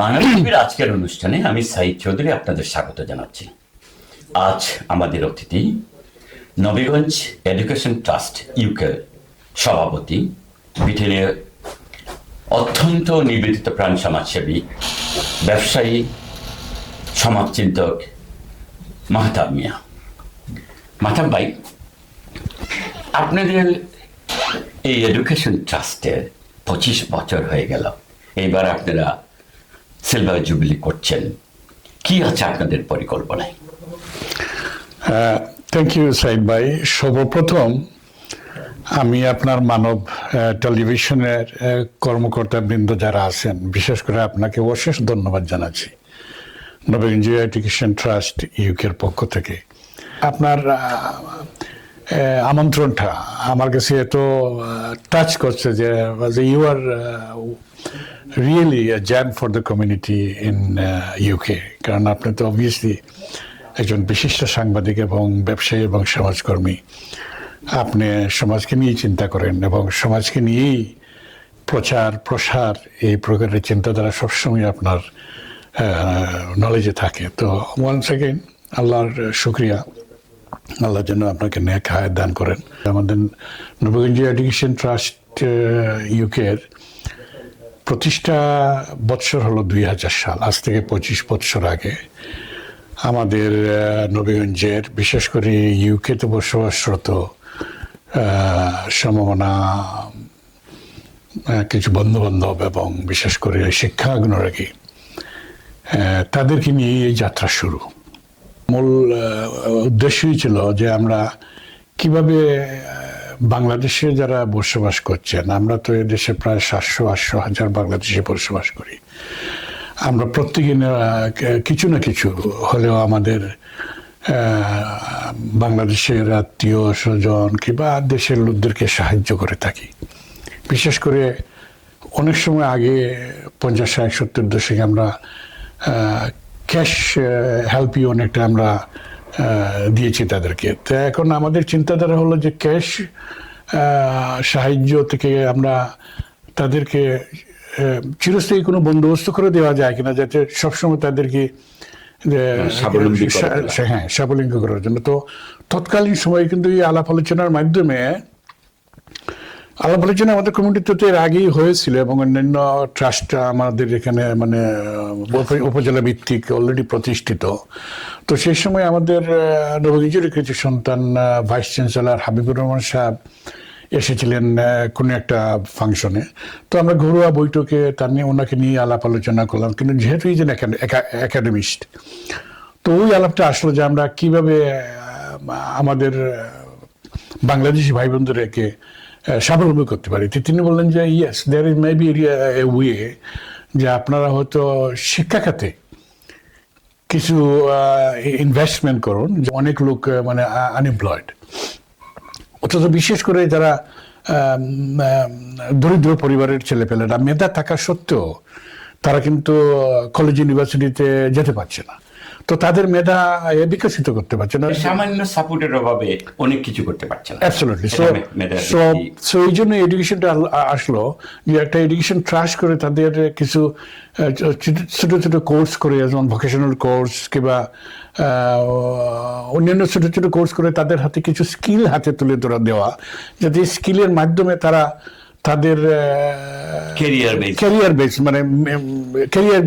বাংলা টিভির আজকের অনুষ্ঠানে আমি সাইদ চৌধুরী আপনাদের স্বাগত জানাচ্ছি। আজ আমাদের অতিথি নবীগঞ্জ এডুকেশন ট্রাস্ট ইউকে সভাপতি, ব্রিটেনের অত্যন্ত নিবেদিত প্রাণ সমাজসেবী, ব্যবসায়ী, সমাজচিন্তক মাহতাব মিয়া। মাহতাব ভাই, আপনাদের এই এডুকেশন ট্রাস্টের 25 বছর হয়ে গেল, এইবার আপনারা সিলভার জুবিলি করছেন, কি আছে আপনাদের পরিকল্পনায়? থ্যাংক ইউ সাইদ ভাই। সর্বপ্রথম আমি আপনার মানব টেলিভিশনের কর্মকর্তাবৃন্দ যারা আছেন, বিশেষ করে আপনাকে অশেষ ধন্যবাদ জানাচ্ছি নবীগঞ্জ এডুকেশন ট্রাস্ট ইউকের পক্ষ থেকে। আপনার আমন্ত্রণটা আমার কাছে এত টাচ করছে যে you are really gem for the community in UK. কারণ আপনি তো অবভিয়াসলি একজন বিশিষ্ট সাংবাদিক এবং ব্যবসায়ী এবং সমাজকর্মী। আপনি সমাজকে নিয়েই চিন্তা করেন এবং সমাজকে নিয়েই প্রচার প্রসার এই প্রকারের চিন্তাধারা সবসময় আপনার নলেজে থাকে। তো ওয়ান্স অ্যাগেন আল্লাহর শুক্রিয়া, আল্লাহ যেন আপনাকে নেক হায়াত দান করেন। আমাদের নবীগঞ্জ এডুকেশন ট্রাস্ট ইউকের প্রতিষ্ঠা বৎসর হলো 2000 সাল। আজ থেকে 25 বৎসর আগে আমাদের নবীগঞ্জের, বিশেষ করে ইউকেতে বসবাসরত সম্ভাবনা কিছু বন্ধুবান্ধব এবং বিশেষ করে শিক্ষানুরাগী, তাদেরকে নিয়ে এই যাত্রা শুরু। মূল উদ্দেশ্যই ছিল যে আমরা কিভাবে বাংলাদেশে যারা বসবাস করছেন, আমরা তো এ দেশে প্রায় 700-800 হাজার বাংলাদেশে বসবাস করি, আমরা প্রত্যেকে কিছু না কিছু হলেও আমাদের বাংলাদেশের আত্মীয় স্বজন কিংবা দেশের লোকদেরকে সাহায্য করে থাকি। বিশেষ করে অনেক সময় আগে 50-60-70 দশকে আমরা ক্যাশ হেল্পই অনেকটা আমরা দিয়েছি তাদেরকে। তো এখন আমাদের চিন্তাধারা হলো যে ক্যাশ সাহায্য থেকে আমরা তাদেরকে চিরস্থায়ী কোনো বন্দোবস্ত করে দেওয়া যায় কিনা, যাতে সবসময় তাদেরকে স্বাবলম্বী করার জন্য। তো তৎকালীন সময়ে কিন্তু এই আলাপ আলোচনার মাধ্যমে আমাদের কমিউনিটিতে তো এর আগেই হয়েছিল এবং অন্যান্য ট্রাস্ট আমাদের এখানে মানে উপজেলা ভিত্তিক অলরেডি প্রতিষ্ঠিত। তো সেই সময় আমাদের নবীগঞ্জের কিছু সন্তান ভাইস চ্যান্সেলর হাবিবুর রহমান সাহেব এসেছিলেন কোনো একটা ফাংশনে। তো আমরা ঘরোয়া বৈঠকে ওনাকে নিয়ে আলাপ আলোচনা করলাম, কিন্তু যেহেতু এই যে একাডেমিস্ট, তো ওই আলাপটা আসলো যে আমরা কিভাবে আমাদের বাংলাদেশি ভাই বোনদেরকে স্বাবলম্বী করতে পারি। তিনি বললেন যে yes, there is maybe a way, যে আপনারা হয়তো শিক্ষা খাতে কিছু ইনভেস্টমেন্ট করুন। অনেক লোক মানে আনএমপ্লয়েড, অথচ বিশেষ করে যারা দরিদ্র পরিবারের ছেলেপেলেরা মেধা থাকা সত্ত্বেও তারা কিন্তু কলেজ ইউনিভার্সিটিতে যেতে পারছে না। তো তাদের মেধা বিকশিত করতে পারছে না, সামান্য সাপোর্টের অভাবে অনেক কিছু করতে পারছে না। অ্যাবসলিউটলি। সো এই জন্য এডুকেশনটা আসলো, যে একটা এডুকেশন ট্রাস্ট করে তাদের কিছু ছোট ছোট কোর্স করে, যেমন ভোকেশনাল কোর্স কিংবা অন্যান্য ছোট ছোট কোর্স করে তাদের হাতে কিছু স্কিল হাতে তুলে দেওয়া, যাতে স্কিলের মাধ্যমে তারা তাদের ক্যারিয়ার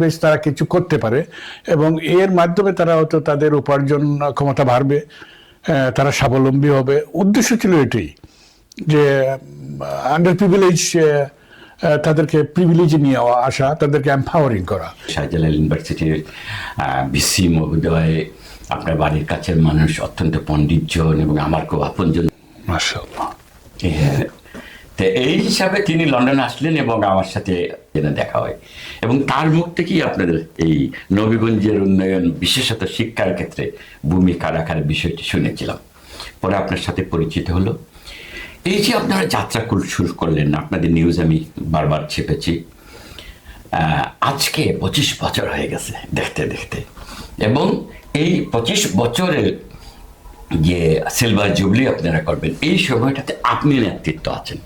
বেস তারা কিছু করতে পারে এবং এর মাধ্যমে তারা হয়তো তাদের উপার্জন ক্ষমতা বাড়বে, তারা স্বাবলম্বী হবে। উদ্দেশ্য ছিল এটাই, যে আন্ডার প্রিভিলেজ তাদেরকে প্রিভিলেজে নিয়ে আসা, তাদেরকে এম্পাওয়ারিং করা। শাহজালাল ইউনিভার্সিটির ভিসি মহোদয় আপনার বাড়ির কাছের মানুষ, অত্যন্ত পণ্ডিতজন এবং আমার খুব আপনজন। মাশাআল্লাহ। তো এই হিসাবে তিনি লন্ডনে আসলেন এবং আমার সাথে দেখা হয় এবং তার মুখ থেকেই আপনাদের এই নবীগঞ্জের উন্নয়ন, বিশেষত শিক্ষার ক্ষেত্রে ভূমিকা রাখার বিষয়টি শুনেছিলাম। পরে আপনার সাথে পরিচিত হলো। এই যে আপনারা যাত্রা শুরু করলেন, আপনাদের নিউজ আমি বারবার ছেপেছি, আজকে 25 বছর হয়ে গেছে দেখতে দেখতে, এবং এই 25 বছরের যে সিলভার জুবলি আপনারা করবেন, এই সময়টাতে আপনি নেতৃত্ব আছেন।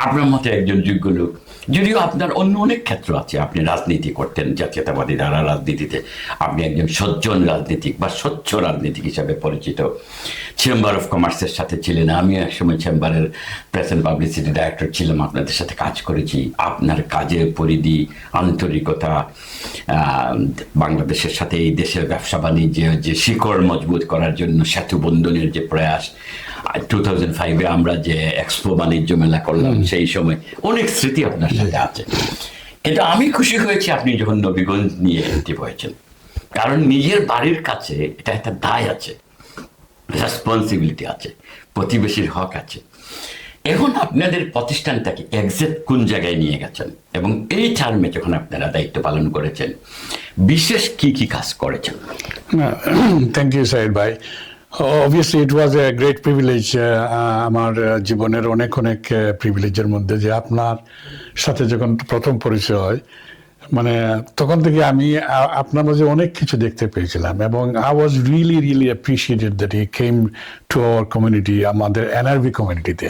আপনার মতো একজন যোগ্য লোক যদিও আপনার অন্য অনেক ক্ষেত্র আছে, আপনি রাজনীতি করতেন, জাতীয়তাবাদী ধারা রাজনীতিতে আপনি একজন সজ্জন রাজনীতিক বা স্বচ্ছ রাজনীতিক হিসাবে পরিচিত। চেম্বার অফ কমার্সের সাথে ছিলেন, আমি একসময় চেম্বারের প্রেস অ্যান্ড পাবলিসিটি ডাইরেক্টর ছিলাম, আপনাদের সাথে কাজ করেছি। আপনার কাজের পরিধি, আন্তরিকতা, বাংলাদেশের সাথে এই দেশের ব্যবসা বাণিজ্য যে শিকড় মজবুত করার জন্য সেতু বন্ধনের যে প্রয়াস, 2005-এ আমরা যে এক্সপো বাণিজ্য মেলা করলাম, সেই সময় অনেক স্মৃতি আপনার সাথে আছে। কিন্তু আমি খুশি হয়েছি আপনি যখন নবীগঞ্জ নিয়ে অ্যাক্টিভ হয়েছেন, কারণ নিজের বাড়ির কাছে এটা একটা দায় আছে, রেসপন্সিবিলিটি আছে, প্রতিবেশীর হক আছে। এখন আপনাদের প্রতিষ্ঠানটাকে এক্সাক্ট কোন জায়গায় নিয়ে গেছেন এবং এই টার্মে যখন আপনারা দায়িত্ব পালন করেছেন বিশেষ কি কি কাজ করেছেন? থ্যাংক ইউ সাইদ ভাই। Obviously it was a great privilege, আমার জীবনের অনেক অনেক প্রিভিলেজের মধ্যে যে আপনার সাথে যখন প্রথম পরিচয় হয়, মানে তখন থেকে আমি আপনার মাঝে অনেক কিছু দেখতে পেয়েছিলাম এবং I was really really appreciated that he came to our community, আমাদের এনআরবি কমিউনিটিতে।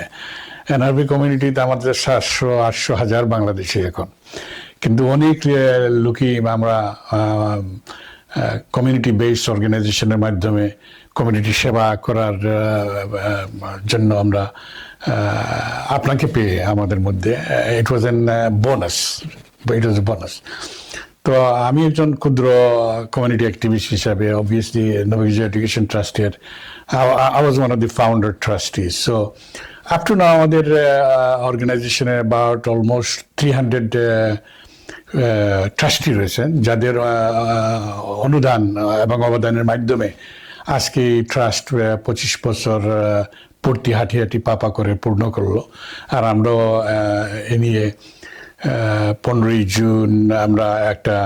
এনআরবি কমিউনিটিতে আমাদের 700-800 বাংলাদেশি এখন, কিন্তু অনেক লোকই আমরা কমিউনিটি বেসড অর্গানাইজেশনের মাধ্যমে কমিউনিটি সেবা করার জন্য আমরা আপনাকে পেয়ে আমাদের মধ্যে it was an bonus, it was a bonus. তো আমি একজন ক্ষুদ্র কমিউনিটি অ্যাক্টিভিস্ট হিসাবে অবভিয়াসলি নবীগঞ্জ এডুকেশন ট্রাস্টের I was one of the founder trustees. So up to now আমাদের অর্গানাইজেশনে অ্যাবাউট অলমোস্ট 300 ট্রাস্টি রয়েছেন, যাদের অনুদান এবং অবদানের মাধ্যমে আজকে এই ট্রাস্ট 25 বছর পূর্তি হাঁটি হাঁটি পাপা করে পূর্ণ করলো। আর আমরাও এ নিয়ে 15ই জুন আমরা একটা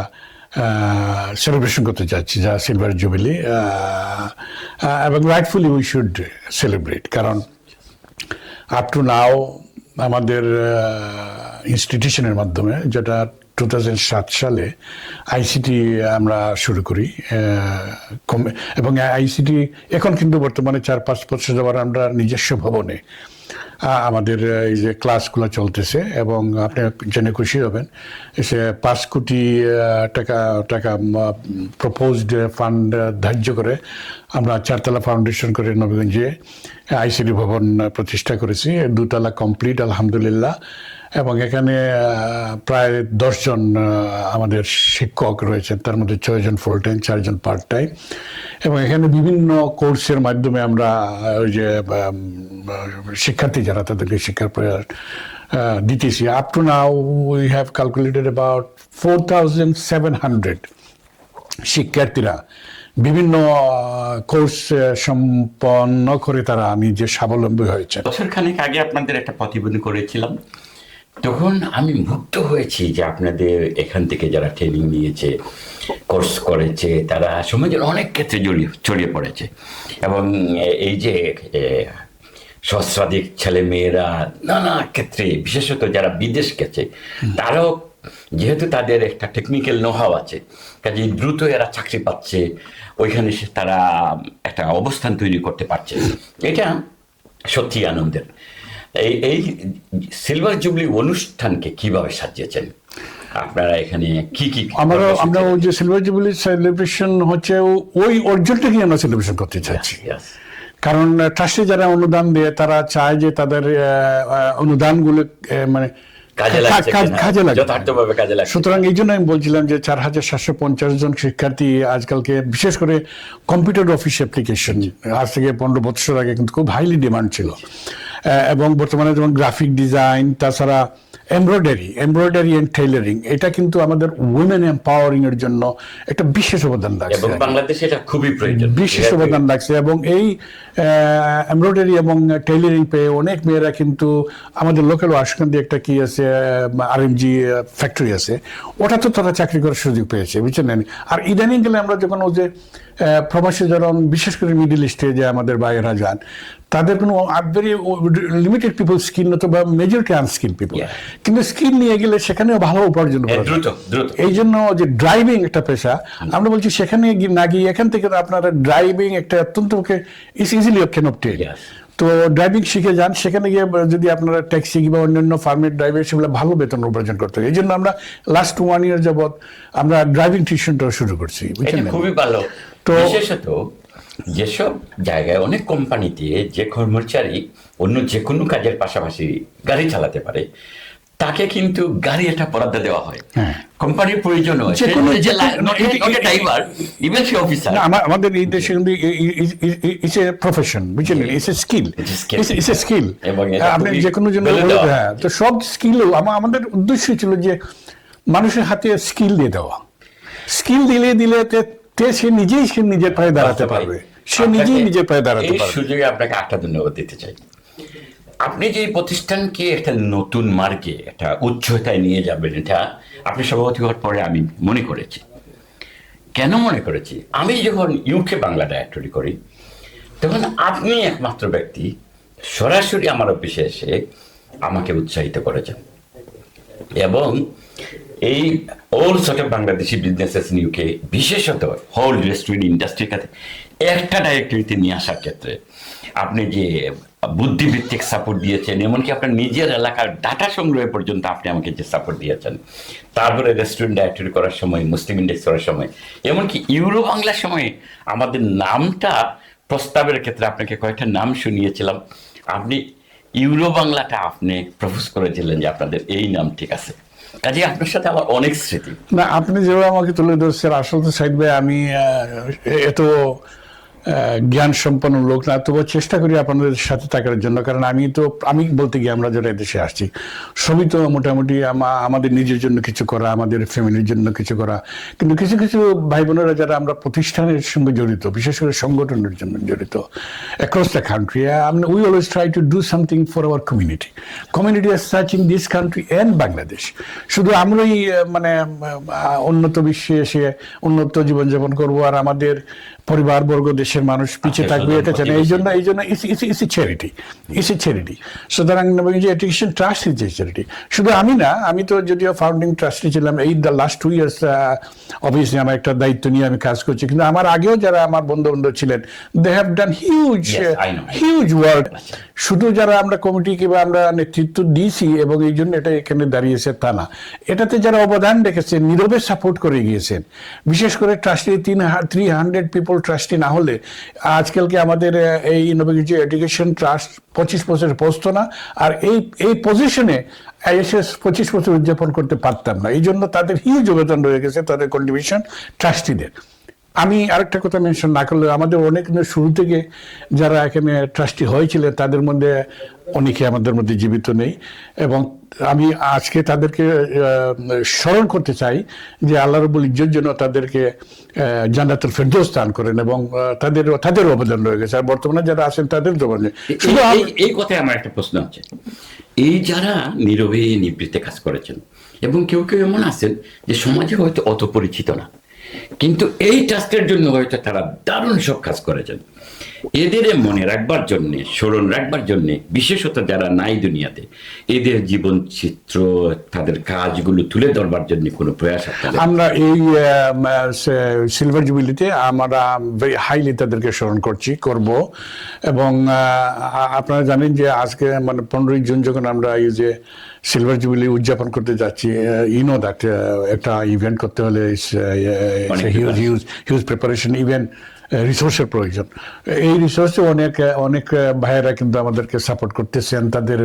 সেলিব্রেশন করতে যাচ্ছি, যা সিলভার জুবিলি, এবং রাইটফুলি উই শুড সেলিব্রেট, কারণ আপ টু নাও আমাদের ইনস্টিটিউশনের মাধ্যমে, যেটা 2007 সালে আইসিটি আমরা শুরু করি, এবং আইসিটি এখন কিন্তু বর্তমানে 4-5 বছর যাবার আমরা নিজস্ব ভবনে আমাদের এই যে ক্লাসগুলো চলতেছে, এবং আপনি জেনে খুশি হবেন সে 5 কোটি টাকা প্রপোজড ফান্ড ধার্য করে আমরা 4তলা ফাউন্ডেশন করে নবীগঞ্জে আইসিটি ভবন প্রতিষ্ঠা করেছি। 2তলা কমপ্লিট আলহামদুলিল্লাহ, এবং এখানে প্রায় 10 জন আমাদের শিক্ষক রয়েছেন, তার মধ্যে 6 জন ফুল টাইম, 4 জন পার্ট টাইম, এবং এখানে বিভিন্ন কোর্সের মাধ্যমে আমরা ওই যে শিক্ষার্থী যারা তাদেরকে শিক্ষার প্রয়াস দিতেছি। Up to now we have calculated about 4700 শিক্ষার্থীরা বিভিন্ন কোর্স সম্পন্ন করে তারা নিজে স্বাবলম্বী হয়েছে। বছরখানেক আগে আপনাদের একটা প্রতিবেদন করেছিলাম, তখন আমি মুগ্ধ হয়েছি যে আপনাদের এখান থেকে যারা ট্রেনিং নিয়েছে, কোর্স করেছে, তারা সমাজের অনেক ক্ষেত্রে ছড়িয়ে পড়েছে, এবং এই যে সহস্রাধিক ছেলে মেয়েরা নানা ক্ষেত্রে, বিশেষত যারা বিদেশ গেছে, তারাও যেহেতু তাদের একটা টেকনিক্যাল নোহাও আছে, কাজে দ্রুত এরা চাকরি পাচ্ছে, ওইখানে তারা একটা অবস্থান তৈরি করতে পারছে, এটা সত্যি আনন্দের। এই সিলভার জুবলি অনুষ্ঠানকে কিভাবে সাজিয়েছেন আপনারা? এখানে কি কি আমরা ওই যে সিলভার জুবলি সেলিব্রেশন হচ্ছে ওই অর্জনটাকে আমরা সেলিব্রেশন করতে চাচ্ছি, কারণ ট্রাস্টে যারা অনুদান দেয় তারা চায় যে তাদের অনুদানগুলো মানে কাজে লাগে। সুতরাং এই জন্য আমি বলছিলাম যে 4750 জন শিক্ষার্থী আজকালকে, বিশেষ করে কম্পিউটার অফিস অ্যাপ্লিকেশন আজ থেকে 15 বছর আগে কিন্তু খুব হাইলি ডিমান্ড ছিল, এবং বর্তমানে যেমন গ্রাফিক ডিজাইন, তাছাড়া এমব্রয়ডারি অ্যান্ড টেইলারিং, এটা কিন্তু আমাদের উইমেন এম্পাওয়ারিং এর জন্য একটা বিশেষ অবদান রাখছে, এবং বাংলাদেশে এটা খুবই প্রয়োজন, বিশেষ অবদান রাখছে। এবং এই এমব্রয়ডারি এবং টেইলারিং পেয়ে অনেক মেয়েরা কিন্তু আমাদের লোকাল ওয়াশকান্দি একটা কি আছে আরএমজি ফ্যাক্টরি আছে, ওটা তো তারা চাকরি করার সুযোগ পেয়েছে, বুঝছেন। আর ইদানিং গেলে আমরা যখন ওই যে প্রবাসী যারা বিশেষ করে মিডল ইস্টে যে আমাদের বাইরেরা যান, তাদের কোনো ভেরি লিমিটেড পিপল স্কিল, অথবা মেজরিটি আনস্কিল পিপল, কিন্তু স্কিল নিয়ে গেলে সেখানেও ভালো উপার্জন করা যায়। এই জন্য যে ড্রাইভিং একটা পেশা, আমরা বলছি সেখানে না গিয়ে এখান থেকে আপনারা ড্রাইভিং একটা অত্যন্ত ইজিলি ক্যান অবটেইন। তো ড্রাইভিং শিখে যান, সেখানে গিয়ে যদি আপনারা ট্যাক্সি কিংবা অন্যান্য ফার্মের ড্রাইভার সেগুলো ভালো বেতন উপার্জন করতে হবে। এই জন্য আমরা লাস্ট 1 year যাবৎ আমরা ড্রাইভিং টিউশনটাও শুরু করছি, এটা বুঝছেন? খুবই ভালো। তো- বিশেষত যেসব জায়গায় অনেক কোম্পানিতে যে কর্মচারী অন্য যে কোনো কাজের পাশাপাশি গাড়ি চালাতে পারে, তাকে কিন্তু গাড়ি একটা বরাদ্দ দেওয়া হয়। হ্যাঁ। কোম্পানির প্রয়োজন হয় যে কোনো- ড্রাইভার, ইভেন সে অফিসার। না, আমাদের এই দেশে কিন্তু ইটস এ প্রফেশন, বুঝছেন? It's a skill, It's a skill. It's a skill. এবং এটা আপনি খুবই যে কোনো জন্য বলে দেওয়া। হ্যাঁ, তো সব স্কিলও আমাদের উদ্দেশ্য ছিল যে মানুষের হাতে স্কিল দিয়ে দেওয়া। স্কিল দিলে সে নিজের পায়ে দাঁড়াতে পারবে, সে নিজেই আপনাকে নিজের পায়ে দাঁড়াতে এই পারবে। সুযোগে আপনাকে একটা ধন্যবাদ দিতে চাই। আপনি যে এই প্রতিষ্ঠানকে একটা নতুন মার্গে একটা উচ্চতায় নিয়ে যাবেন, এটা আপনি সভাপতি হওয়ার পরে আমি মনে করেছি। কেন মনে করেছি? আমি যখন ইউকে বাংলা ডাইরেক্টরি করি, তখন আপনি একমাত্র ব্যক্তি সরাসরি আমার অফিসে এসে আমাকে উৎসাহিত করেছেন এবং এই all sort of Bangladeshi businesses UK, বিশেষত হোল রেস্টুরেন্ট ইন্ডাস্ট্রির কাছে একটা ডাইরেক্টরিতে নিয়ে আসার ক্ষেত্রে আপনি যে বুদ্ধিভিত্তিক সাপোর্ট দিয়েছেন, এমনকি আপনার নিজের এলাকার ডাটা সংগ্রহ পর্যন্ত আপনি আমাকে যে সাপোর্ট দিয়েছেন, তারপরে রেস্টুরেন্ট ডাইরেক্টরি করার সময়, মুসলিম ইন্ডেক্স করার সময়, এমনকি ইউরো বাংলার সময় আমাদের নামটা প্রস্তাবের ক্ষেত্রে আপনাকে কয়েকটা নাম শুনিয়েছিলাম। আপনি ইউরো বাংলাটা আপনি প্রপোজ করেছিলেন যে আপনাদের এই নাম ঠিক আছে। কাজে আপনার সাথে আমার অনেক স্মৃতি। না, আপনি যেভাবে আমাকে তুলে ধরছেন, আসলে তো সাইদ ভাই আমি এত জ্ঞান সম্পন্ন লোক না, তবুও চেষ্টা করি আপনাদের সাথে থাকার জন্য। কারণ আমি বলতে গিয়ে আমরা যারা দেশে আসছি সবই তো মোটামুটি আমাদের নিজের জন্য কিছু করা, আমাদের ফ্যামিলির জন্য কিছু করা, কিন্তু কিছু কিছু ভাই বোনেরা যারা আমরা প্রতিষ্ঠানের সঙ্গে জড়িত, বিশেষ করে সংগঠনের জন্য জড়িত across the country, we always try to do something for our community as such in this country and Bangladesh. শুধু আমরাই মানে উন্নত বিশ্বে এসে উন্নত জীবনযাপন করব আর আমাদের পরিবারবর্গ, দেশের মানুষ পিছিয়ে থাকবে, এটা চাই না। এই জন্য ইটস এ চ্যারিটি। সুতরাং যে education trust is a charity. শুধু আমি না, আমি তো যদিও ফাউন্ডিং ট্রাস্টি ছিলাম, এই দ্য লাস্ট 2 years অবভিয়াসলি আমার একটা দায়িত্ব নিয়ে আমি কাজ করছি, কিন্তু আমার আগেও যারা আমার বন্ধু ছিলেন, they have done huge work. শুধু যারা আমরা কমিটি কিংবা আমরা নেতৃত্ব দিয়েছি এবং এই জন্য এটা এখানে দাঁড়িয়েছে তা না, এটাতে যারা অবদান রেখেছেন, নীরবে সাপোর্ট করে গিয়েছেন, বিশেষ করে ট্রাস্টি 300 পিপল ট্রাস্টি না হলে আজকালকে আমাদের এই ইনোভেটিভ এডুকেশন ট্রাস্ট 25 বছর পৌঁছতো না, আর এই পজিশনে এসে 25 বছর উদযাপন করতে পারতাম না। এই জন্য তাদের হিউজ অবদান রয়ে গেছে, তাদের কন্ট্রিবিউশন ট্রাস্টিদের। আমি আরেকটা কথা মেনশন না করলে, আমাদের অনেক শুরু থেকে যারা এখানে ট্রাস্টি হয়েছিলেন তাদের মধ্যে অনেকে আমাদের মধ্যে জীবিত নেই, এবং আমি আজকে তাদেরকে স্মরণ করতে চাই যে আল্লাহ রাব্বুল ইজ্জত জন্য তাদেরকে জান্নাতুল ফেরদৌস দান করেন, এবং তাদের অবদান রয়ে গেছে। আর বর্তমানে যারা আছেন তাদের অবদান। শুধু এই কথায় আমার একটা প্রশ্ন আছে, এই যারা নীরবে নিবৃত্তে কাজ করেছেন, এবং কেউ কেউ এমন আছেন যে সমাজে হয়তো অত পরিচিত না, কিন্তু এই ট্রাস্টের জন্য হয়তো তারা দারুণ সব কাজ করেছেন, এদের মনে রাখবার জন্যে, স্মরণ রাখবার জন্যে, বিশেষত যারা নাই দুনিয়াতে, এদের জীবন চিত্র, তাদের কাজগুলো তুলে ধরবার জন্য কোনো প্রয়াস আপনাদের? আমরা এই সিলভার জুবিলিতে আমরা ভেরি হাইলি তাদেরকে স্মরণ করব, এবং আপনারা জানেন যে আজকে মানে 15ই জুন যখন আমরা এই যে সিলভার জুবিলি উদযাপন করতে যাচ্ছি, ইউনো দ্যাট একটা ইভেন্ট করতে হলে হিউজ প্রিপারেশন, ইভেন রিসোর্সের প্রয়োজন। এই রিসোর্সে অনেক ভাইয়েরা কিন্তু আমাদেরকে সাপোর্ট করতেছেন, তাদের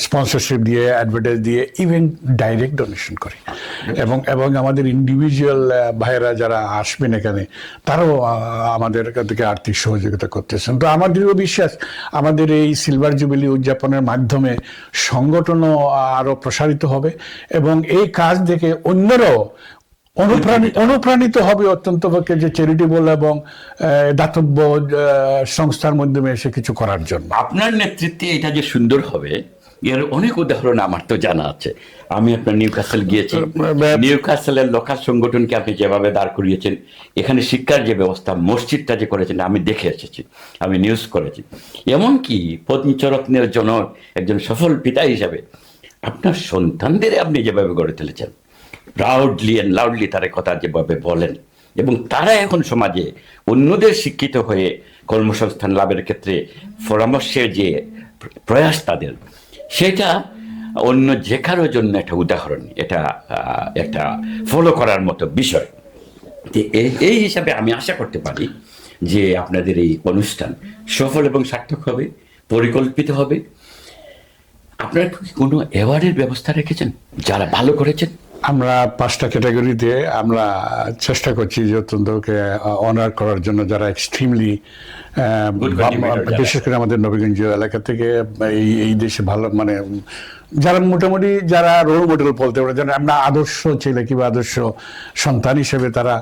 স্পন্সরশিপ দিয়ে, অ্যাডভার্টাইজ দিয়ে, ইভেন ডাইরেক্ট ডোনেশন করে, এবং আমাদের ইন্ডিভিজুয়াল ভাইয়েরা যারা আসবেন এখানে তারাও আমাদের থেকে আর্থিক সহযোগিতা করতেছেন। তো আমার দৃঢ় বিশ্বাস আমাদের এই সিলভার জুবিলি উদযাপনের মাধ্যমে সংগঠনও আরো প্রসারিত হবে, এবং এই কাজ দেখে অন্যরাও অনুপ্রাণিত হবে অত্যন্ত পক্ষে যে চ্যারিটেবল এবং দাতব্য সংস্থার মাধ্যমে এসে কিছু করার জন্য। আপনার নেতৃত্বে এটা যে সুন্দর হবে, এর অনেক উদাহরণ আমার তো জানা আছে। আমি আপনার নিউক্যাসল গিয়েছি, নিউক্যাসলের লোকাল সংগঠনকে আপনি যেভাবে দাঁড় করিয়েছেন, এখানে শিক্ষার যে ব্যবস্থা, মসজিদটা যে করেছেন, আমি দেখে এসেছি, আমি নিউজ করেছি। এমনকি পঞ্চরত্নের জনক, একজন সফল পিতা হিসাবে আপনার সন্তানদের আপনি যেভাবে গড়ে তুলেছেন, প্রাউডলি অ্যান্ড লাউডলি তার কথা যেভাবে বলেন, এবং তারা এখন সমাজে অন্যদের শিক্ষিত হয়ে কর্মসংস্থান লাভের ক্ষেত্রে পরামর্শের যে প্রয়াস তাদের, সেটা অন্য যে কারোর জন্য একটা উদাহরণ, এটা একটা ফলো করার মতো বিষয়। এই হিসাবে আমি আশা করতে পারি যে আপনাদের এই অনুষ্ঠান সফল এবং সার্থক হবে, পরিকল্পিত হবে। আপনারা কি কোনো অ্যাওয়ার্ডের ব্যবস্থা রেখেছেন যারা ভালো করেছেন? আমরা 5টা ক্যাটাগরিতে আমরা চেষ্টা করছি যে অত্যন্তকে অনার করার জন্য যারা এক্সট্রিমলি বিশেষ করে আমাদের নবীগঞ্জ এলাকা থেকে এই দেশে ভালো মানে যারা মোটামুটি যারা রোল মডেল বলতে পারে, যেন আমরা আদর্শ ছেলে কিংবা আদর্শ সন্তান হিসেবে তারা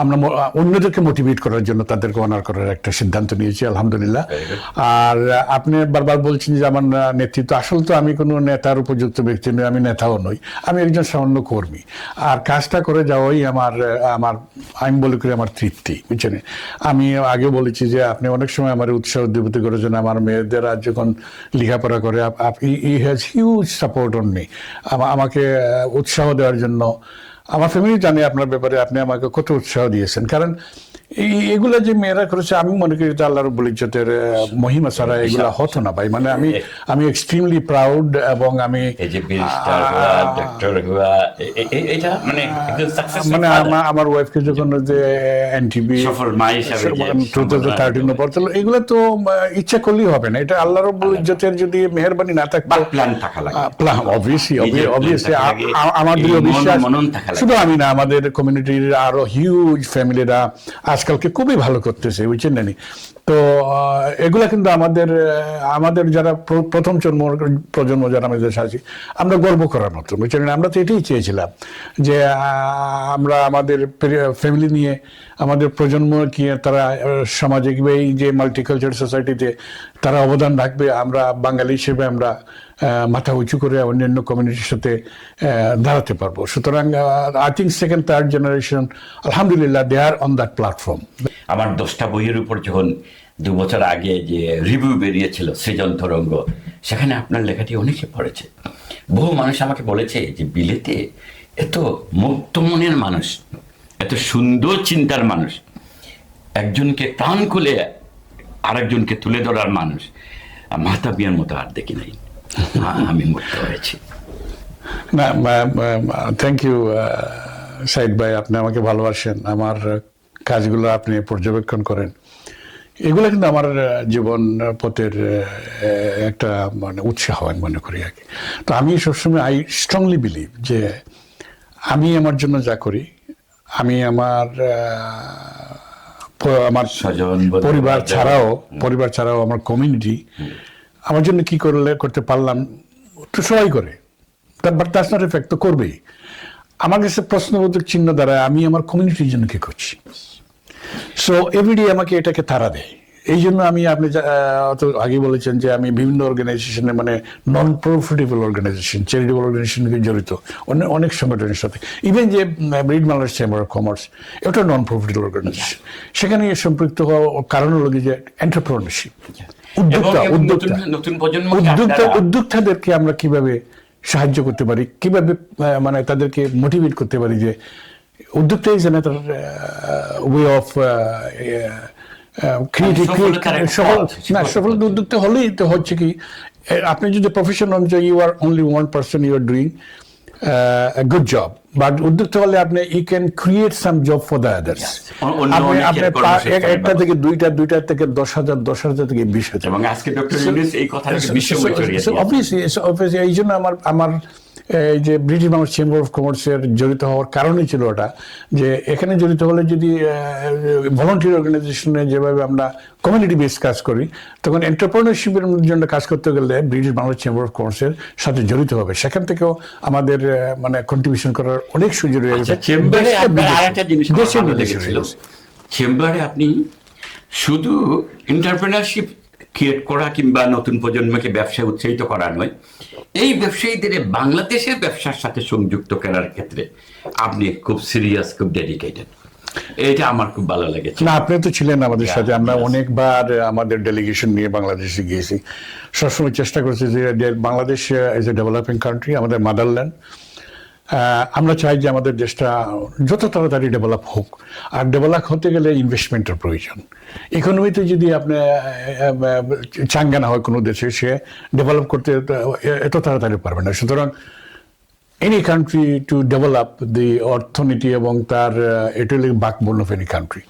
আমরা অন্যদেরকে মোটিভেট করার জন্য তাদেরকে অনার করার একটা সিদ্ধান্ত নিয়েছি, আলহামদুলিল্লাহ। আর আপনি বারবার বলছেন যে আমার নেতৃত্ব, আসলে তো আমি কোনো নেতার উপযুক্ত ব্যক্তি নই, আমি নেতাও নই, আমি একজন সামান্য কর্মী। আর কাজটা করে যাওয়াই আমার আমি বলি করি আমার তৃপ্তি, বুঝছেন। আমি আগে বলেছি যে আপনি অনেক সময় আমার উৎসাহ উদ্দীপিত করেছেন। আমার মেয়েদের আজ যখন লেখাপড়া করে he has huge support on me, আমাকে উৎসাহ দেওয়ার জন্য। আমার ফ্যামিলি জানে আপনার ব্যাপারে, আপনি আমাকে কত উৎসাহ দিয়েছেন। কারণ এগুলা যে মেয়েরা করেছে, আমি মনে করি আল্লাহ রাব্বুল ইজ্জতের মহিমা ছাড়া এগুলা হতো না ভাই। মানে আমি এক্সট্রিমলি প্রাউড, এবং আমি এই যে ব্যারিস্টার হওয়া, ডক্টর হওয়া, এটা মানে একজন সাকসেসফুল মানে আমার ওয়াইফকে যখন যে এনটিভি সফল মা হিসাবে 2013 পড়তো, এগুলো তো ইচ্ছা করলেই হবে না। এটা আল্লাহ রাব্বুল ইজ্জতের যদি মেহেরবানি না থাকতো, প্ল্যান থাকা লাগে, অবভিয়াসলি আমার দৃঢ় বিশ্বাস, শুধু আমি না, আমাদের কমিউনিটির আরো হিউজ ফ্যামিলিরা আজকালকে খুবই ভালো করতেছে, বুঝছেন না। তো এগুলা কিন্তু আমাদের যারা প্রথম প্রজন্ম যারা আমাদের দেশে আছি, আমরা গর্ব করার মতো, বুঝছেন। আমরা তো এটাই চেয়েছিলাম যে আমরা আমাদের ফ্যামিলি নিয়ে, আমাদের প্রজন্মকে তারা সমাজে কিংবা এই যে মাল্টিকালচারাল সোসাইটিতে তারা অবদান রাখবে। আমরা বাঙালি হিসেবে আমরা মাথা উঁচু করে অন্যান্য কমিউনিটির সাথে দাঁড়াতে পারবো। সুতরাং I think second third generation আলহামদুলিল্লাহ দে আর অন দ্যাট প্ল্যাটফর্ম। আমার 10টা বইয়ের উপর যখন 2 বছর আগে যে রিভিউ বেরিয়েছিল সৃজন তরঙ্গ, সেখানে আপনার লেখাটি অনেকে পড়েছে। বহু মানুষ আমাকে বলেছে যে বিলেতে এত মুক্ত মনের মানুষ, এত সুন্দর চিন্তার মানুষ, একজনকে প্রাণ খুলে আরেকজনকে তুলে ধরার মানুষ মাহতাবিয়ার মতো আর দেখি নাই। আমি মুক্ত হয়েছি। না, থ্যাংক ইউ সাইদ ভাই, আপনি আমাকে ভালোবাসেন, আমার কাজগুলো আপনি পর্যবেক্ষণ করেন। এগুলো কিন্তু আমার জীবন পথের একটা মানে উৎসাহ আমি মনে করি আর কি। তো আমি সবসময় আই স্ট্রংলি বিলিভ যে আমি আমার জন্য যা করি, আমি আমার পরিবার ছাড়াও আমার কমিউনিটি আমার জন্য কি করতে পারলাম, তো সবাই করে, বাট দ্যাটস নট এফেক্ট তো করবেই। আমার কাছে প্রশ্নবোধক চিহ্ন দ্বারা আমি আমার কমিউনিটির জন্য কি করছি। সো এভরিডে আমাকে এটাকে তাড়া দেয়। এই জন্য আমি, আপনি অত আগে বলেছেন যে আমি বিভিন্ন অর্গানাইজেশনে, মানে নন প্রফিটেবল অর্গানাইজেশন, চ্যারিটেবল অর্গানাইজেশনকে জড়িত অনেক সংগঠনের সাথে। ইভেন যে breed Bangladesh Chamber of commerce, এটা নন প্রফিটেবল অর্গানাইজেশন। সেখানে সম্পৃক্ত হওয়ার কারণ হলো যে এন্টারপ্রেনারশিপ, উদ্যোক্তাদেরকে আমরা কিভাবে সাহায্য করতে পারি, কিভাবে মানে তাদেরকে মোটিভেট করতে পারি যে উদ্যোক্তা ইজ অ্যানাদার ওয়ে অফ সফল উদ্যোক্তা হলেই তো হচ্ছে কি, আপনি যদি প্রফেশন অনুযায়ী you are only one person, you are doing a good job, but উদ্যোক্তা হলে আপনি you can create some job for the others. একটা থেকে দুইটা থেকে 10,000 থেকে 20,000। এবং আজকে ডক্টর ইউনূস এই কথাটাকে বিশ্বময় ছড়িয়ে দিয়েছেন। অবভিয়াসলি এই জন্য আমার এই যে ব্রিটিশ বাংলাদেশ চেম্বার অফ কমার্সের জড়িত হওয়ার কারণই ছিল ওটা, যে এখানে জড়িত হলে যদি ভলান্টিয়ার অর্গানাইজেশনে যেভাবে আমরা কমিউনিটি বেসড কাজ করি, তখন এন্টারপ্রেনারশিপের জন্য কাজ করতে গেলে ব্রিটিশ বাংলাদেশ চেম্বার অফ কমার্সের সাথে জড়িত হবে। সেখান থেকেও আমাদের মানে কন্ট্রিবিউশন করার অনেক সুযোগ রয়ে গেছে। চেম্বারে আপনি শুধু এন্টারপ্রেনারশিপ ক্রিয়েট করা কিংবা নতুন প্রজন্মকে ব্যবসায় উৎসাহিত করা নয়, এই ব্যবসায়ীদের বাংলাদেশের ব্যবসার সাথে সংযুক্ত করার ক্ষেত্রে আপনি খুব সিরিয়াস, খুব ডেডিকেটেড। এটা আমার খুব ভালো লেগেছে। না, আপনি তো ছিলেন আমাদের সাথে, আমরা অনেকবার আমাদের ডেলিগেশন নিয়ে বাংলাদেশে গিয়েছি। সবসময় চেষ্টা করছি যে Bangladesh is a developing country, আমাদের মাদারল্যান্ড। আমরা চাই যে আমাদের দেশটা যত তাড়াতাড়ি ডেভেলপ হোক, আর ডেভেলপ হতে গেলে ইনভেস্টমেন্টের প্রয়োজন। ইকোনমিতে যদি আপনি চাঙ্গা না হয় কোনো দেশে, সে ডেভেলপ করতে এত তাড়াতাড়ি পারবে না। সুতরাং any country to develop the অর্থনীতি এবং তার এটা হলো backbone of any country.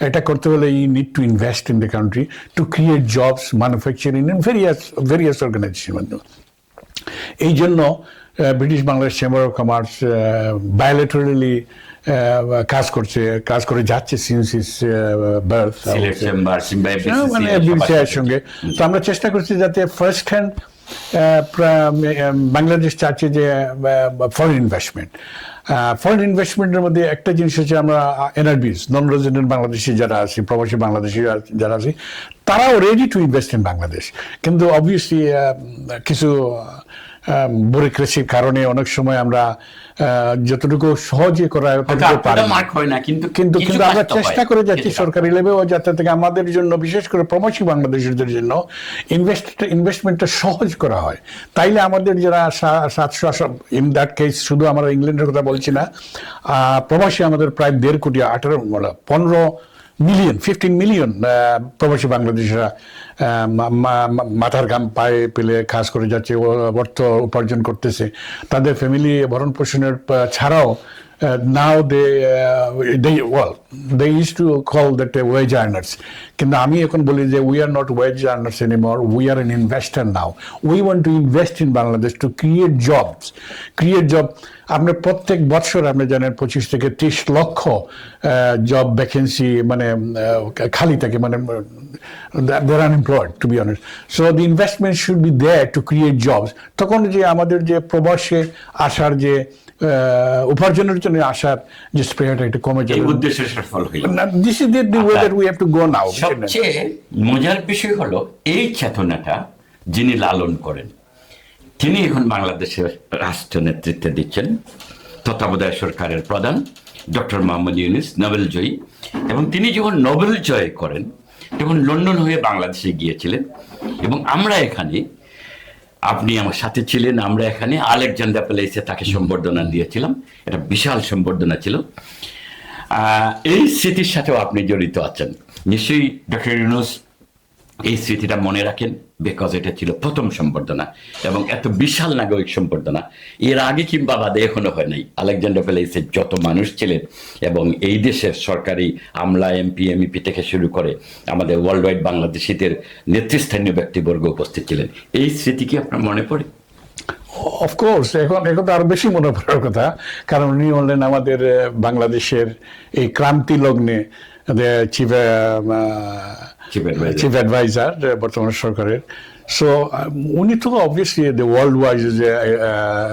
এটা করতে হলে you need to invest in the country to create jobs, manufacturing and various organizations. এই জন্য British Bangladesh Chamber of Commerce bilaterally কাজ করে যাচ্ছে সিন্স ইস বার্থ, মানে BCI এর সঙ্গে। তো আমরা চেষ্টা করছি যাতে ফার্স্ট হ্যান্ড বাংলাদেশ চাচ্ছে যে ফরেন ইনভেস্টমেন্টের মধ্যে একটা জিনিস হচ্ছে আমরা NRBs, নন রেজিডেন্ট বাংলাদেশি যারা আছি, প্রবাসী বাংলাদেশি যারা আছি, তারাও ready to invest in Bangladesh. কিন্তু অবভিয়াসলি কিছু ব্যুরোক্রেসির কারণে অনেক সময় আমরা যতটুকু সহজে করা কিন্তু আমরা চেষ্টা করে যাচ্ছি সরকারি লেভেল যাতে থেকে আমাদের জন্য, বিশেষ করে প্রবাসী বাংলাদেশিদের জন্য ইনভেস্টমেন্টটা সহজ করা হয়। তাইলে আমাদের যারা 700 ইন দ্যাট কেস, শুধু আমরা ইংল্যান্ডের কথা বলছি না, প্রবাসী আমাদের প্রায় 1.5 কোটি 15 মিলিয়ন প্রবাসী বাংলাদেশিরা মাথার ঘাম পায়ে পেলে কাজ করে যাচ্ছে, অর্থ উপার্জন করতেছে, তাদের ফ্যামিলি ভরণ পোষণের ছাড়াও now they used to call that wage earners. কিন্তু আমি এখন বলি যে we are not wage earners anymore, we are an investor now. We want to invest in Bangladesh to create job. আপনি প্রত্যেক বছর আপনি জানেন 25 থেকে 30 লক্ষ জব ভ্যাকেন্সি মানে খালি থাকে, মানে they're unemployed, to be honest. So the investment should be there to create jobs. তখন যে আমাদের যে প্রবাসে আসার যে উপার্জনের জন্য আসার যে স্প্রেয়ারটা একটু কমে যাবে, উদ্দেশ্যে সফল হইল। This is the way that we have to go now. সবচেয়ে মজার বিষয় হলো এই চেতনাটা যিনি লালন করেন, তিনি এখন বাংলাদেশের রাষ্ট্র নেতৃত্বে দিচ্ছেন, তত্ত্বাবধায়ক সরকারের প্রধান ডক্টর মোহাম্মদ ইউনূস, নোবেল জয়ী। এবং তিনি যখন নোবেল জয় করেন তখন লন্ডন হয়ে বাংলাদেশে গিয়েছিলেন, এবং আমরা এখানে, আপনি আমার সাথে ছিলেন, আমরা এখানে আলেকজান্ডার প্যালেসে তাকে সম্বর্ধনা দিয়েছিলাম। এটা বিশাল সম্বর্ধনা ছিল। এই স্মৃতির সাথেও আপনি জড়িত আছেন নিশ্চয়ই। ডক্টর ইউনূস এই স্মৃতিটা মনে রাখেন, বিকজ এটা ছিল প্রথম সম্বর্ধনা এবং এত বিশাল নাগরিক সম্বর্ধনা এর আগে কিংবা বাদে এখনো হয় নাই। আলেকজান্ডার প্যালেসে যত মানুষ ছিলেন এবং এই দেশের সরকারি আমলা, MP, MEP থেকে শুরু করে আমাদের ওয়ার্ল্ড ওয়াইড বাংলাদেশিদের নেতৃস্থানীয় ব্যক্তিবর্গ উপস্থিত ছিলেন। এই স্মৃতি কি আপনার মনে পড়ে? অফকোর্স, এখন তো আরো বেশি মনে পড়ার কথা, কারণ উনি হলেন আমাদের বাংলাদেশের এই ক্রান্তি লগ্নে চিফ অ্যাডভাইজার বর্তমান সরকারের। সো উনি তো obviously the world wise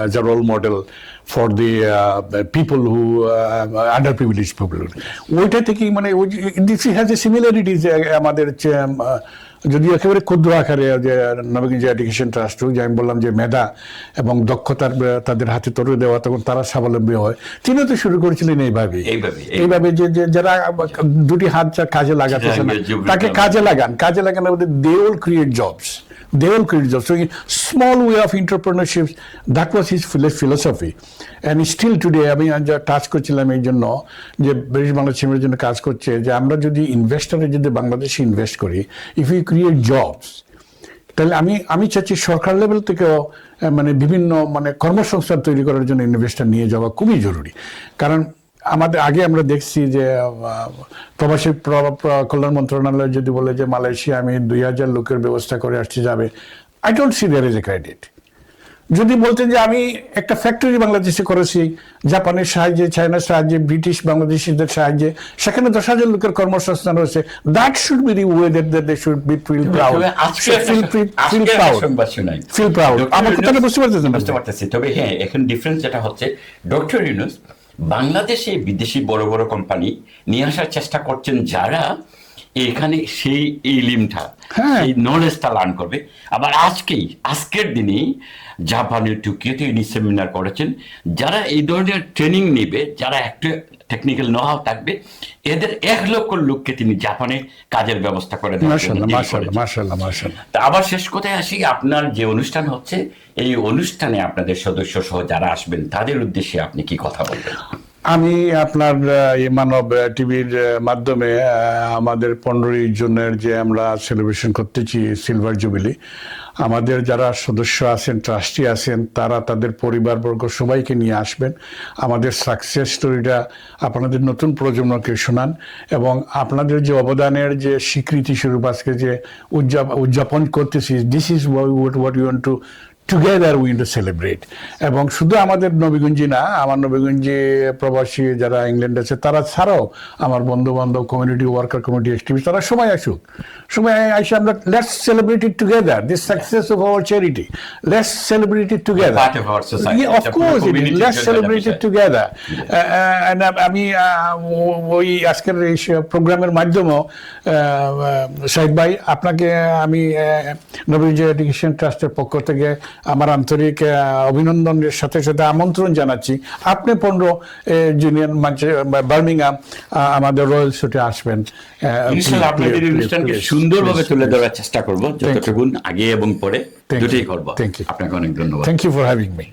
as a role model for the people who under privilege people. ওইটা থেকেই মানে দিস হ্যাজ এ সিমিলারিটিজ আমাদের, যদিও একেবারে ক্ষুদ্র আকারে, যে নবীগঞ্জ এডুকেশন ট্রাস্ট, যে আমি বললাম যে মেধা এবং দক্ষতার তাদের হাতে তুলে দেওয়া, তখন তারা স্বাবলম্বী হয়। তিনিও তো শুরু করেছিলেন এইভাবে যে যারা দুটি হাত কাজে লাগাতেছে না, তাকে কাজে লাগান they will create jobs. So small way of entrepreneurship, that was his philosophy. And still today, আমি টাচ করছিলাম এই জন্য যে ব্রিটিশ বাংলাদেশ চেম্বারের জন্য কাজ করছে, যে আমরা যদি ইনভেস্টরে যদি বাংলাদেশে ইনভেস্ট করি, ইফ ইউ ক্রিয়েট জবস, তাহলে আমি চাচ্ছি সরকার লেভেল থেকেও মানে বিভিন্ন মানে কর্মসংস্থান তৈরি করার জন্য ইনভেস্টর নিয়ে যাওয়া খুবই জরুরি। কারণ আমাদের আগে আমরা দেখছি যে প্রবাসী কল্যাণ মন্ত্রণালয় যদি বলে যে মালয়েশিয়া আমি 2000 লোকের ব্যবস্থা করে আসছি যাবে, I don't see there is a credit. যদি বলতেন যে আমি একটা ফ্যাক্টরি বাংলাদেশে করেছি জাপানের সাহায্যে, চায়নার সাহায্যে, ব্রিটিশ বাংলাদেশিদের সাহায্যে, সেখানে 10,000 লোকের কর্মসংস্থান হয়েছে, that should be the way that they should be feel proud. আমার কথাটা বুঝতে পারতেছি। তবে হ্যাঁ, এখন ডিফারেন্স যেটা হচ্ছে, ডক্টর ইউনূস বাংলাদেশে বিদেশি বড় বড় কোম্পানি নিয়ে আসার চেষ্টা করছেন, যারা এখানে সেই ইলিমটা, হ্যাঁ। সেই নলেজটা লার্ন করবে। আবার আজকের দিনেই জাপানের টোকিওতে ইনি সেমিনার করেছেন, যারা এই ধরনের ট্রেনিং নেবে, যারা একটা টেকনিক্যাল নোহাও থাকবে, এদের 1 লক্ষ লোককে তিনি জাপানে কাজের ব্যবস্থা করে দেওয়ার জন্য মাশাআল্লাহ, deal মাশাআল্লাহ, করেছেন। মাশাআল্লাহ, মাশাআল্লাহ। তা আবার শেষ কথায় আসি, আপনার যে অনুষ্ঠান হচ্ছে, এই অনুষ্ঠানে আপনাদের সদস্য সহ যারা আসবেন তাদের উদ্দেশ্যে আপনি কি কথা বলবেন? আমি আপনার এই মানব টিভির মাধ্যমে আমাদের 15ই জুনের যে আমরা সেলিব্রেশন করতেছি সিলভার জুবিলি, আমাদের যারা সদস্য আছেন, ট্রাস্টি আছেন, তারা তাদের পরিবারবর্গ সবাইকে নিয়ে আসবেন। আমাদের সাকসেস স্টোরিটা আপনাদের নতুন প্রজন্মকে শোনান, এবং আপনাদের যে অবদানের যে স্বীকৃতি স্বরূপ আজকে যে উদযাপন করতেছি, this is what you want to together win to celebrate. এবং শুধু আমাদের নবীগঞ্জি না, আমার নবীগঞ্জে প্রবাসী যারা ইংল্যান্ড আছে তারা ছাড়াও আমার বন্ধু বান্ধব, কমিউনিটি ওয়ার্কার, কমিউনিটি অ্যাক্টিভিস্ট, তারা সবাই আসুক। সবাই আসে, আমরা let's celebrate it together, this success of our charity, let's celebrate it together. Part of our society. Of course, let's celebrate it together. আমি ওই আজকের এই প্রোগ্রামের মাধ্যমেও শাহিদ ভাই, আপনাকে আমি নবীগঞ্জ এডুকেশন ট্রাস্টের পক্ষ থেকে আমার আন্তরিক অভিনন্দনের সাথে সাথে আমন্ত্রণ জানাচ্ছি। আপনি 15 জুনিয়র বার্মিংহাম আমাদের রয়্যাল শুটে আসবেন। ইনশাআল্লাহ আপনাদের এই অনুষ্ঠানকে সুন্দরভাবে তুলে ধরার চেষ্টা করব, যতটুকুন আগে এবং পরে দুটোই করব। Thank you. আপনাকে অনেক ধন্যবাদ। Thank you for having me.